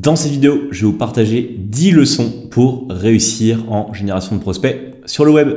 Dans cette vidéo, je vais vous partager 10 leçons pour réussir en génération de prospects sur le web.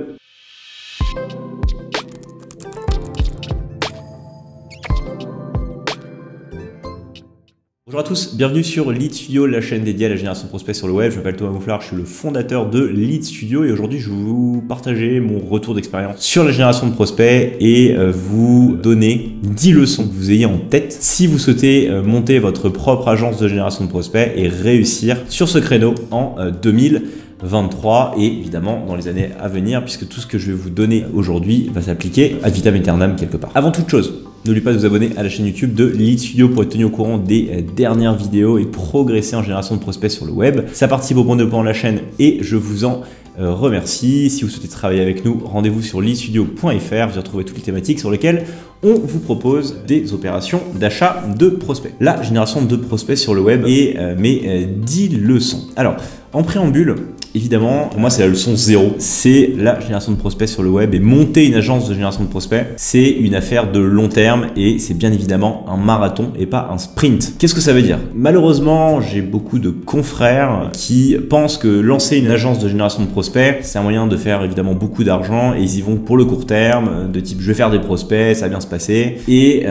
Bonjour à tous, bienvenue sur Lead Studio, la chaîne dédiée à la génération de prospects sur le web. Je m'appelle Thomas Mouflard, je suis le fondateur de Lead Studio et aujourd'hui je vais vous partager mon retour d'expérience sur la génération de prospects et vous donner 10 leçons que vous ayez en tête si vous souhaitez monter votre propre agence de génération de prospects et réussir sur ce créneau en 2023 et évidemment dans les années à venir, puisque tout ce que je vais vous donner aujourd'hui va s'appliquer ad vitam aeternam quelque part. Avant toute chose, n'oubliez pas de vous abonner à la chaîne YouTube de Lead Studio pour être tenu au courant des dernières vidéos et progresser en génération de prospects sur le web. Ça participe au bon développement de la chaîne et je vous en remercie. Si vous souhaitez travailler avec nous, rendez-vous sur leadstudio.fr. Vous retrouvez toutes les thématiques sur lesquelles on vous propose des opérations d'achat de prospects. La génération de prospects sur le web et mes 10 leçons. Alors, en préambule, évidemment, pour moi, c'est la leçon 0. C'est la génération de prospects sur le web et monter une agence de génération de prospects, c'est une affaire de long terme et c'est bien évidemment un marathon et pas un sprint. Qu'est-ce que ça veut dire? Malheureusement, j'ai beaucoup de confrères qui pensent que lancer une agence de génération de prospects, c'est un moyen de faire évidemment beaucoup d'argent et ils y vont pour le court terme, de type je vais faire des prospects, ça va bien se passer. Et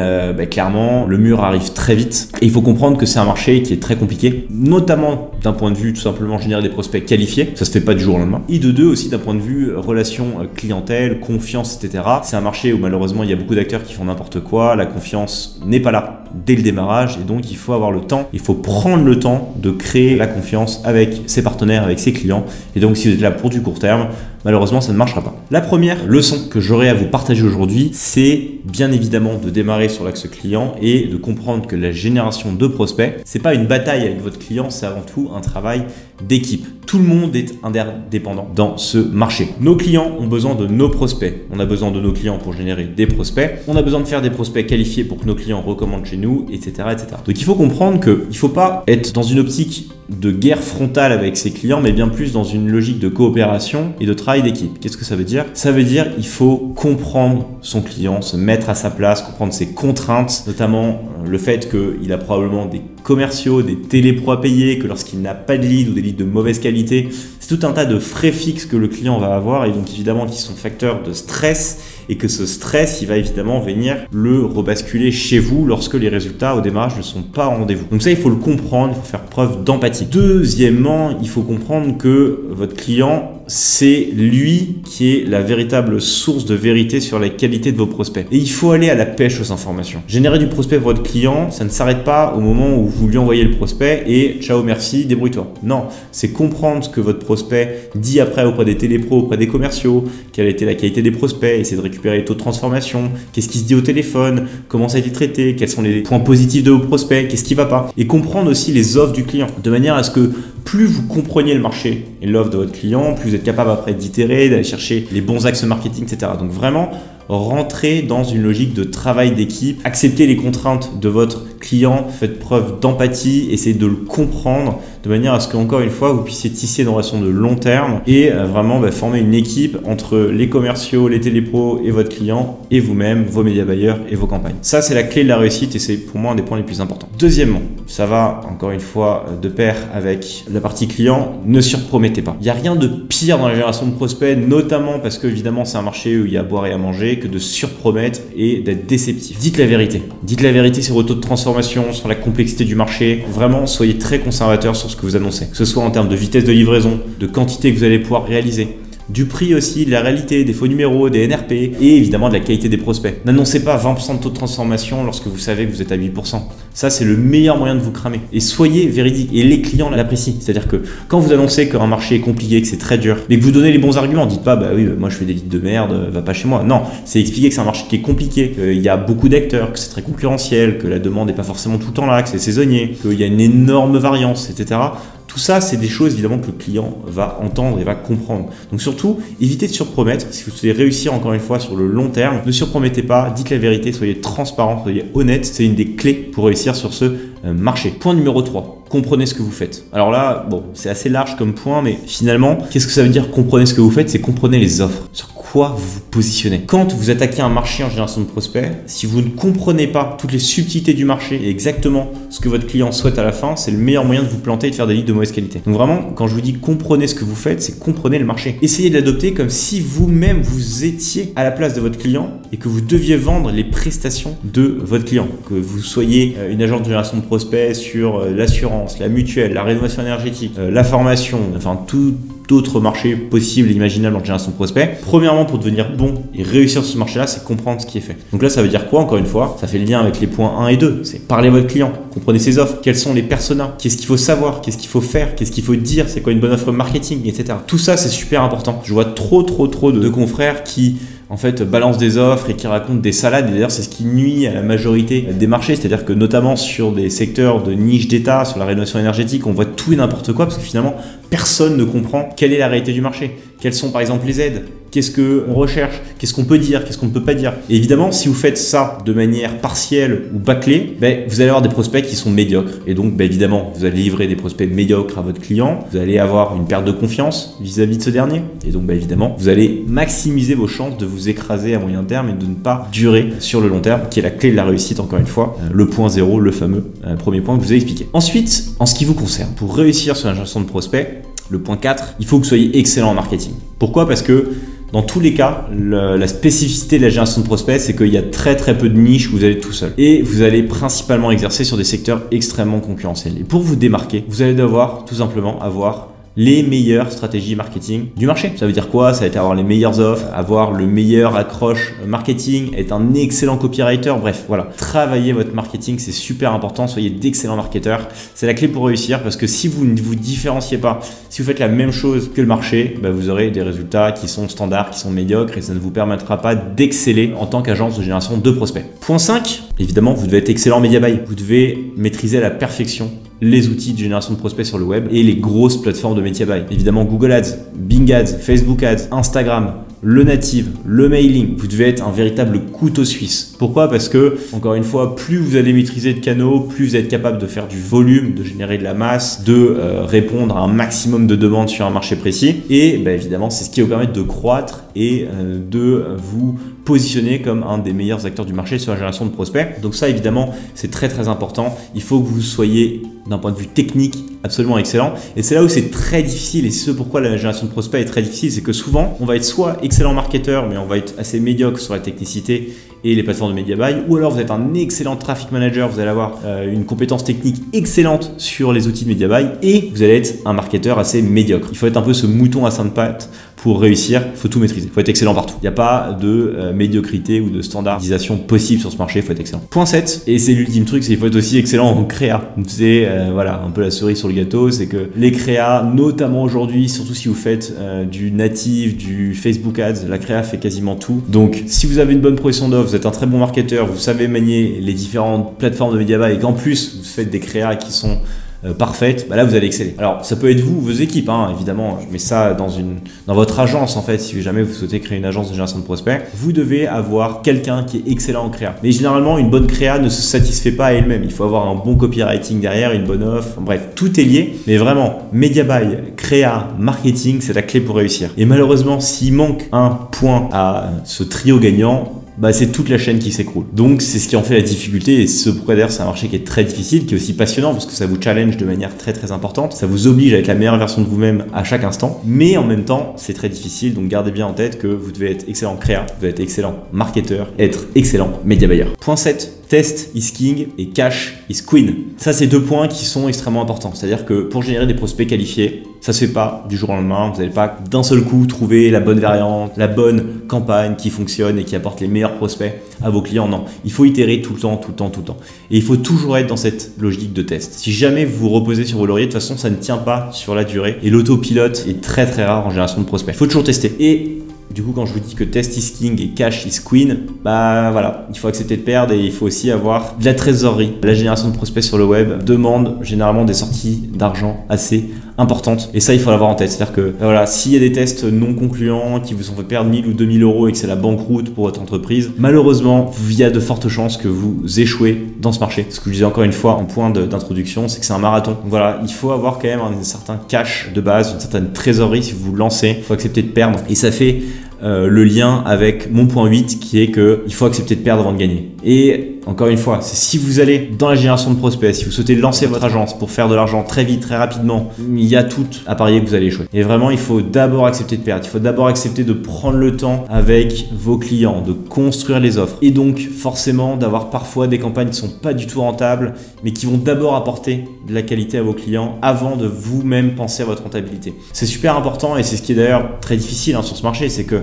clairement, le mur arrive très vite et il faut comprendre que c'est un marché qui est très compliqué, notamment d'un point de vue tout simplement générer des prospects qualifiés. Ça se fait pas du jour au lendemain. Et de deux aussi d'un point de vue relation clientèle, confiance, etc. C'est un marché où malheureusement il y a beaucoup d'acteurs qui font n'importe quoi. La confiance n'est pas là dès le démarrage et donc il faut avoir le temps. Il faut prendre le temps de créer la confiance avec ses partenaires, avec ses clients. Et donc si vous êtes là pour du court terme, malheureusement ça ne marchera pas. La première leçon que j'aurai à vous partager aujourd'hui, c'est bien évidemment de démarrer sur l'axe client et de comprendre que la génération de prospects, c'est pas une bataille avec votre client, c'est avant tout un travail d'équipe. Tout le monde est interdépendant dans ce marché. Nos clients ont besoin de nos prospects. On a besoin de nos clients pour générer des prospects. On a besoin de faire des prospects qualifiés pour que nos clients recommandent chez nous, etc., etc. Donc il faut comprendre qu'il ne faut pas être dans une optique de guerre frontale avec ses clients, mais bien plus dans une logique de coopération et de travail d'équipe. Qu'est-ce que ça veut dire? Ça veut dire qu'il faut comprendre son client, se mettre à sa place, comprendre ses contraintes, notamment le fait qu'il a probablement des commerciaux, des télépros à payer, que lorsqu'il n'a pas de lead ou des leads de mauvaise qualité, c'est tout un tas de frais fixes que le client va avoir et donc évidemment qui sont facteurs de stress et que ce stress, il va évidemment venir le rebasculer chez vous lorsque les résultats au démarrage ne sont pas au rendez-vous. Donc ça, il faut le comprendre, il faut faire preuve d'empathie. Deuxièmement, il faut comprendre que votre client, c'est lui qui est la véritable source de vérité sur la qualité de vos prospects. Et il faut aller à la pêche aux informations. Générer du prospect pour votre client, ça ne s'arrête pas au moment où vous lui envoyez le prospect et ciao, merci, débrouille-toi. Non, c'est comprendre ce que votre prospect dit après auprès des télépros, auprès des commerciaux, quelle a été la qualité des prospects, essayer de récupérer les taux de transformation, qu'est-ce qui se dit au téléphone, comment ça a été traité, quels sont les points positifs de vos prospects, qu'est-ce qui ne va pas. Et comprendre aussi les offres du client, de manière à ce que plus vous compreniez le marché et l'offre de votre client, plus vous êtes capable après d'itérer, d'aller chercher les bons axes marketing, etc. Donc vraiment, rentrer dans une logique de travail d'équipe, accepter les contraintes de votre client, faites preuve d'empathie, essayez de le comprendre de manière à ce qu'encore une fois, vous puissiez tisser une relation de long terme et vraiment former une équipe entre les commerciaux, les télépros et votre client et vous-même, vos médias buyers et vos campagnes. Ça, c'est la clé de la réussite et c'est pour moi un des points les plus importants. Deuxièmement, ça va encore une fois de pair avec la partie client, ne surpromettez pas. Il n'y a rien de pire dans la génération de prospects, notamment parce que évidemment c'est un marché où il y a à boire et à manger, que de surpromettre et d'être déceptif. Dites la vérité. Dites la vérité sur votre taux de transformation, sur la complexité du marché. Vraiment, soyez très conservateur sur ce que vous annoncez. Que ce soit en termes de vitesse de livraison, de quantité que vous allez pouvoir réaliser, du prix aussi, de la réalité, des faux numéros, des NRP et évidemment de la qualité des prospects. N'annoncez pas 20% de taux de transformation lorsque vous savez que vous êtes à 8%. Ça, c'est le meilleur moyen de vous cramer. Et soyez véridique. Et les clients l'apprécient. C'est-à-dire que quand vous annoncez qu'un marché est compliqué, que c'est très dur, mais que vous donnez les bons arguments, dites pas, bah oui, moi je fais des leads de merde, va pas chez moi. Non, c'est expliquer que c'est un marché qui est compliqué, qu'il y a beaucoup d'acteurs, que c'est très concurrentiel, que la demande n'est pas forcément tout le temps là, que c'est saisonnier, qu'il y a une énorme variance, etc. Tout ça, c'est des choses évidemment que le client va entendre et va comprendre. Donc surtout, évitez de surpromettre. Si vous souhaitez réussir encore une fois sur le long terme, ne surpromettez pas, dites la vérité, soyez transparent, soyez honnête. C'est une des clés pour réussir sur ce marché. Point numéro 3, comprenez ce que vous faites. Alors là, bon, c'est assez large comme point, mais finalement, qu'est-ce que ça veut dire comprenez ce que vous faites? C'est comprenez les offres. Sur quoi quoi vous vous positionnez. Quand vous attaquez un marché en génération de prospects, si vous ne comprenez pas toutes les subtilités du marché et exactement ce que votre client souhaite à la fin, c'est le meilleur moyen de vous planter et de faire des leads de mauvaise qualité. Donc vraiment, quand je vous dis comprenez ce que vous faites, c'est comprenez le marché. Essayez de l'adopter comme si vous-même vous étiez à la place de votre client et que vous deviez vendre les prestations de votre client. Que vous soyez une agence de génération de prospects sur l'assurance, la mutuelle, la rénovation énergétique, la formation, enfin tout d'autres marchés possibles et imaginables en génération de prospects. Premièrement, pour devenir bon et réussir sur ce marché-là, c'est comprendre ce qui est fait. Donc là, ça veut dire quoi? Encore une fois, ça fait le lien avec les points 1 et 2. C'est parler à votre client, comprenez ses offres, quels sont les personas, qu'est-ce qu'il faut savoir, qu'est-ce qu'il faut faire, qu'est-ce qu'il faut dire, c'est quoi une bonne offre marketing, etc. Tout ça, c'est super important. Je vois trop de confrères qui en fait balance des offres et qui racontent des salades, et d'ailleurs c'est ce qui nuit à la majorité des marchés, c'est-à-dire que notamment sur des secteurs de niche d'État, sur la rénovation énergétique, on voit tout et n'importe quoi parce que finalement personne ne comprend quelle est la réalité du marché, quelles sont par exemple les aides, qu'est-ce qu'on recherche, qu'est-ce qu'on peut dire, qu'est-ce qu'on ne peut pas dire. Et évidemment, si vous faites ça de manière partielle ou bâclée, vous allez avoir des prospects qui sont médiocres. Et donc, évidemment, vous allez livrer des prospects médiocres à votre client. Vous allez avoir une perte de confiance vis-à-vis de ce dernier. Et donc, évidemment, vous allez maximiser vos chances de vous écraser à moyen terme et de ne pas durer sur le long terme, qui est la clé de la réussite, encore une fois. Le point 0, le fameux premier point que je vous ai expliqué. Ensuite, en ce qui vous concerne, pour réussir sur la gestion de prospects, le point 4, il faut que vous soyez excellent en marketing. Pourquoi? Parce que dans tous les cas, la spécificité de la génération de prospects, c'est qu'il y a très peu de niches où vous allez tout seul. Et vous allez principalement exercer sur des secteurs extrêmement concurrentiels. Et pour vous démarquer, vous allez devoir tout simplement avoir les meilleures stratégies marketing du marché. Ça veut dire quoi? Ça va être avoir les meilleures offres, avoir le meilleur accroche marketing, être un excellent copywriter, bref, voilà. Travaillez votre marketing, c'est super important, soyez d'excellents marketeurs. C'est la clé pour réussir parce que si vous ne vous différenciez pas, si vous faites la même chose que le marché, vous aurez des résultats qui sont standards, qui sont médiocres et ça ne vous permettra pas d'exceller en tant qu'agence de génération de prospects. Point 5, évidemment, vous devez être excellent en media buy. Vous devez maîtriser à la perfection les outils de génération de prospects sur le web et les grosses plateformes de media buy. Évidemment Google Ads, Bing Ads, Facebook Ads, Instagram, le native, le mailing. Vous devez être un véritable couteau suisse. Pourquoi? Parce que, encore une fois, plus vous allez maîtriser de canaux, plus vous êtes capable de faire du volume, de générer de la masse, de répondre à un maximum de demandes sur un marché précis. Et évidemment, c'est ce qui va vous permettre de croître et de vous positionner comme un des meilleurs acteurs du marché sur la génération de prospects. Donc ça, évidemment, c'est très important. Il faut que vous soyez, d'un point de vue technique, absolument excellent. Et c'est là où c'est très difficile, et c'est ce pourquoi la génération de prospects est très difficile, c'est que souvent, on va être soit excellent marketeur, mais on va être assez médiocre sur la technicité et les plateformes de media buy, ou alors vous êtes un excellent traffic manager, vous allez avoir une compétence technique excellente sur les outils de media buy, et vous allez être un marketeur assez médiocre. Il faut être un peu ce mouton à 5 pattes pour réussir, il faut tout maîtriser, il faut être excellent partout. Il n'y a pas de médiocrité ou de standardisation possible sur ce marché, il faut être excellent. Point 7, et c'est l'ultime truc, c'est qu'il faut être aussi excellent en créa. C'est voilà, un peu la cerise sur le gâteau, c'est que les créas, notamment aujourd'hui, surtout si vous faites du native, du Facebook Ads, la créa fait quasiment tout. Donc si vous avez une bonne proposition d'offre, vous êtes un très bon marketeur, vous savez manier les différentes plateformes de media buy et qu'en plus vous faites des créas qui sont parfaite, là vous allez exceller. Alors ça peut être vous ou vos équipes, évidemment, je mets ça dans votre agence en fait, si jamais vous souhaitez créer une agence de génération de prospects, vous devez avoir quelqu'un qui est excellent en créa. Mais généralement une bonne créa ne se satisfait pas à elle-même, il faut avoir un bon copywriting derrière, une bonne offre, bref, tout est lié, mais vraiment, media buy, créa, marketing, c'est la clé pour réussir. Et malheureusement, s'il manque un point à ce trio gagnant, c'est toute la chaîne qui s'écroule. Donc c'est ce qui en fait la difficulté et ce pourquoi d'ailleurs c'est un marché qui est très difficile, qui est aussi passionnant parce que ça vous challenge de manière très importante, ça vous oblige à être la meilleure version de vous-même à chaque instant, mais en même temps c'est très difficile, donc gardez bien en tête que vous devez être excellent créa, vous devez être excellent marketeur, être excellent media buyer. Point 7. Test is king et cash is queen. Ça, c'est 2 points qui sont extrêmement importants. C'est-à-dire que pour générer des prospects qualifiés, ça se fait pas du jour au lendemain. Vous n'allez pas d'un seul coup trouver la bonne variante, la bonne campagne qui fonctionne et qui apporte les meilleurs prospects à vos clients. Non, il faut itérer tout le temps. Et il faut toujours être dans cette logique de test. Si jamais vous vous reposez sur vos lauriers, de toute façon, ça ne tient pas sur la durée. Et l'autopilote est très rare en génération de prospects. Il faut toujours tester. Et du coup, quand je vous dis que test is king et cash is queen, voilà, il faut accepter de perdre et il faut aussi avoir de la trésorerie. La génération de prospects sur le web demande généralement des sorties d'argent assez importantes et ça, il faut l'avoir en tête. C'est-à-dire que voilà, s'il y a des tests non concluants qui vous ont fait perdre 1000 ou 2000 euros et que c'est la banqueroute pour votre entreprise, malheureusement, il y a de fortes chances que vous échouez dans ce marché. Ce que je disais encore une fois en point d'introduction, c'est que c'est un marathon. Donc voilà, il faut avoir quand même un certain cash de base, une certaine trésorerie si vous vous lancez. Il faut accepter de perdre et ça fait le lien avec mon point 8 qui est que il faut accepter de perdre avant de gagner. Et encore une fois, c'est si vous allez dans la génération de prospects, si vous souhaitez lancer votre agence pour faire de l'argent très vite, très rapidement, il y a tout à parier que vous allez échouer. Et vraiment, il faut d'abord accepter de perdre. Il faut d'abord accepter de prendre le temps avec vos clients, de construire les offres. Et donc, forcément, d'avoir parfois des campagnes qui ne sont pas du tout rentables, mais qui vont d'abord apporter de la qualité à vos clients avant de vous-même penser à votre rentabilité. C'est super important et c'est ce qui est d'ailleurs très difficile sur ce marché, c'est que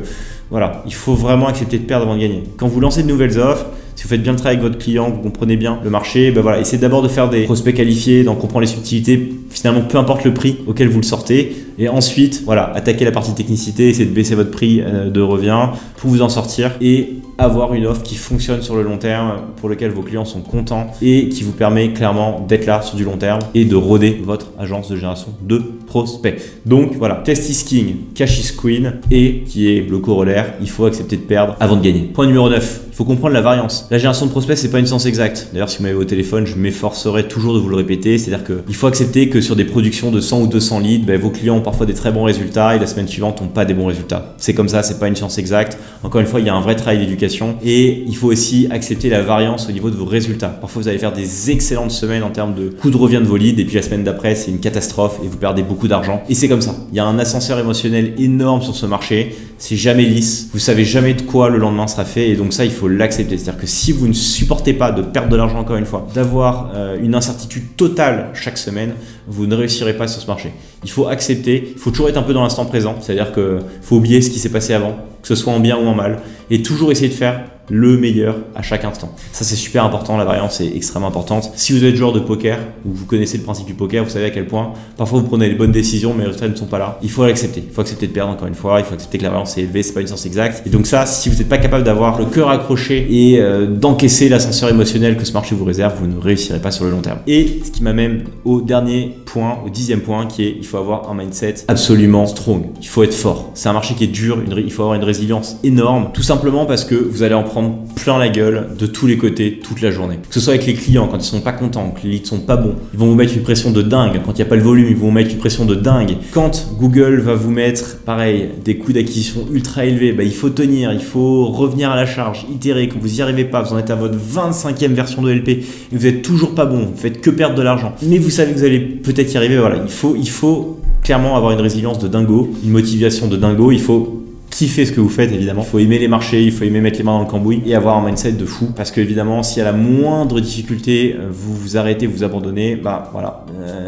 voilà, il faut vraiment accepter de perdre avant de gagner. Quand vous lancez de nouvelles offres, si vous faites bien le travail avec votre client, vous comprenez bien le marché, voilà, essayez d'abord de faire des prospects qualifiés, d'en comprendre les subtilités, finalement peu importe le prix auquel vous le sortez, et ensuite, voilà, attaquez la partie technicité, essayez de baisser votre prix de revient pour vous en sortir et avoir une offre qui fonctionne sur le long terme, pour lequel vos clients sont contents et qui vous permet clairement d'être là sur du long terme et de roder votre agence de génération de prospects. Donc voilà, test is king, cash is queen, et qui est le corollaire, il faut accepter de perdre avant de gagner. Point numéro 9, il faut comprendre la variance. La génération de prospects, c'est pas une science exacte. D'ailleurs, si vous m'avez au téléphone, je m'efforcerai toujours de vous le répéter. C'est-à-dire qu'il faut accepter que sur des productions de 100 ou 200 leads, vos clients ont parfois des très bons résultats et la semaine suivante n'ont pas des bons résultats. C'est comme ça, c'est pas une science exacte. Encore une fois, il y a un vrai travail d'éducation et il faut aussi accepter la variance au niveau de vos résultats. Parfois, vous allez faire des excellentes semaines en termes de coût de revient de vos leads et puis la semaine d'après, c'est une catastrophe et vous perdez beaucoup d'argent. Et c'est comme ça. Il y a un ascenseur émotionnel énorme sur ce marché. C'est jamais lisse. Vous savez jamais de quoi le lendemain sera fait et donc ça, il faut l'accepter. C'est-à-dire que si vous ne supportez pas de perdre de l'argent encore une fois, d'avoir une incertitude totale chaque semaine, vous ne réussirez pas sur ce marché. Il faut accepter, il faut toujours être un peu dans l'instant présent, c'est-à-dire qu'il faut oublier ce qui s'est passé avant, que ce soit en bien ou en mal, et toujours essayer de faire le meilleur à chaque instant. Ça, c'est super important, la variance est extrêmement importante. Si vous êtes joueur de poker ou vous connaissez le principe du poker, vous savez à quel point parfois vous prenez les bonnes décisions mais les résultats ne sont pas là. Il faut l'accepter. Il faut accepter de perdre encore une fois, il faut accepter que la variance est élevée, c'est pas une science exacte. Et donc ça, si vous n'êtes pas capable d'avoir le cœur accroché et d'encaisser l'ascenseur émotionnel que ce marché vous réserve, vous ne réussirez pas sur le long terme. Et ce qui m'amène au dernier point, au 10e point, qui est il faut avoir un mindset absolument strong. Il faut être fort. C'est un marché qui est dur, il faut avoir une résilience énorme, tout simplement parce que vous allez en prendre plein la gueule de tous les côtés toute la journée. Que ce soit avec les clients quand ils sont pas contents, que les leads sont pas bons, ils vont vous mettre une pression de dingue. Quand il n'y a pas le volume, ils vont vous mettre une pression de dingue. Quand Google va vous mettre, pareil, des coûts d'acquisition ultra élevés, il faut tenir, il faut revenir à la charge, itérer. Quand vous n'y arrivez pas, vous en êtes à votre 25e version de LP et vous êtes toujours pas bon, vous faites que perdre de l'argent. Mais vous savez que vous allez peut-être y arriver. Voilà, il faut clairement avoir une résilience de dingo, une motivation de dingo. Il faut kiffer ce que vous faites, évidemment. Il faut aimer les marchés, il faut aimer mettre les mains dans le cambouis et avoir un mindset de fou. Parce que, évidemment, si à la moindre difficulté, vous vous arrêtez, vous abandonnez,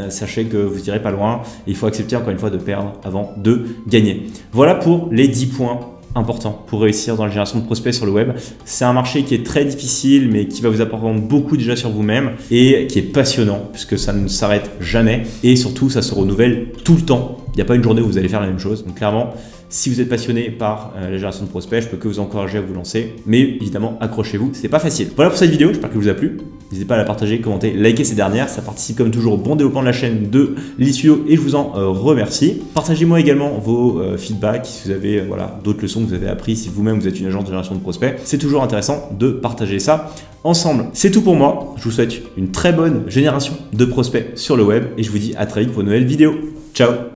sachez que vous n'irez pas loin. Et il faut accepter, encore une fois, de perdre avant de gagner. Voilà pour les 10 points important pour réussir dans la génération de prospects sur le web. C'est un marché qui est très difficile, mais qui va vous apprendre beaucoup déjà sur vous-même et qui est passionnant puisque ça ne s'arrête jamais et surtout ça se renouvelle tout le temps. Il n'y a pas une journée où vous allez faire la même chose. Donc clairement, si vous êtes passionné par la génération de prospects, je peux que vous encourager à vous lancer. Mais évidemment, accrochez-vous, c'est pas facile. Voilà pour cette vidéo, j'espère qu'elle vous a plu. N'hésitez pas à la partager, commenter, liker ces dernières. Ça participe comme toujours au bon développement de la chaîne de Lead Studio et je vous en remercie. Partagez-moi également vos feedbacks si vous avez d'autres leçons que vous avez appris, si vous-même vous êtes une agence de génération de prospects. C'est toujours intéressant de partager ça ensemble. C'est tout pour moi. Je vous souhaite une très bonne génération de prospects sur le web et je vous dis à très vite pour une nouvelle vidéo. Ciao!